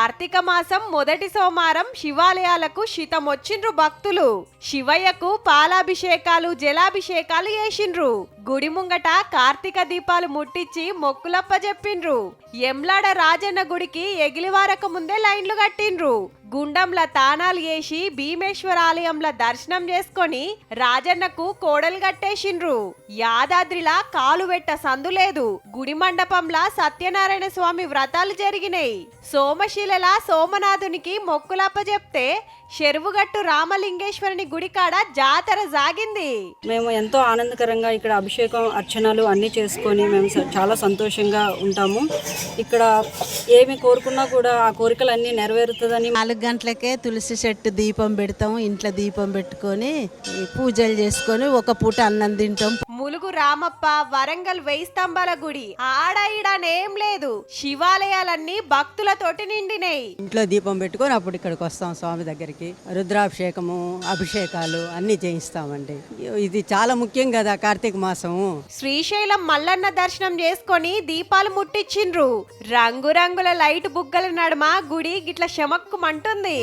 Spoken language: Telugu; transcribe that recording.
కార్తీక మాసం మొదటి సోమవారం శివాలయాలకు శితమొచ్చిండ్రు భక్తులు. శివయ్యకు పాలాభిషేకాలు జలాభిషేకాలు చేసిండ్రు. గుడి ముంగట కార్తీక దీపాలు ముట్టించి మొక్కులప్ప చెప్పిండ్రు. ఎంలాడ రాజన్న గుడికి ఎగిలివారక ముందే లైన్లు కట్టిండ్రు. గుండంల తానాలు చేసి భీమేశ్వర ఆలయంల దర్శనం చేసుకొని రాజన్నకు కోడలు కట్టేసిండ్రు. యాదాద్రిలా కాలు వెట్ట సందు లేదు. గుడి మండపంలా సత్యనారాయణ స్వామి వ్రతాలు జరిగినాయి. సోమశీలల సోమనాథునికి మొక్కులప్ప చెప్తే చెరువుగట్టు రామలింగేశ్వరుని గుడికాడ జాతర సాగింది. మేము ఎంతో ఆనందకరంగా ఇక్కడ అభిషేకం అర్చనలు అన్నీ చేసుకొని మేము చాలా సంతోషంగా ఉంటాము. ఇక్కడ ఏమి కోరుకున్నా కూడా ఆ కోరికలన్నీ నెరవేరుతుందని 4 గంటలకే తులసి చెట్టు దీపం పెడతాం. ఇంట్లో దీపం పెట్టుకొని పూజలు చేసుకొని ఒక పూట అన్నం తింటాం. ములుగు రామప్ప వరంగల్ 1000 స్తంభాల గుడి ఆడ ఈడనేం లేదు. శివాలయాలన్నీ భక్తులతోటి నిండినాయి. ఇంట్లో దీపం పెట్టుకొని అప్పుడు ఇక్కడికి వస్తాం. స్వామి దగ్గరికి రుద్రాభిషేకము అభిషేకాలు అన్ని చేయిస్తామండి. ఇది చాలా ముఖ్యం కదా కార్తీక మాసము. శ్రీశైలం మల్లన్న దర్శనం చేసుకొని దీపాలు ముట్టించిండ్రు. రంగురంగుల లైట్ బుగ్గల నడుమ గుడి గిట్ల శమక్కుమంటుంది.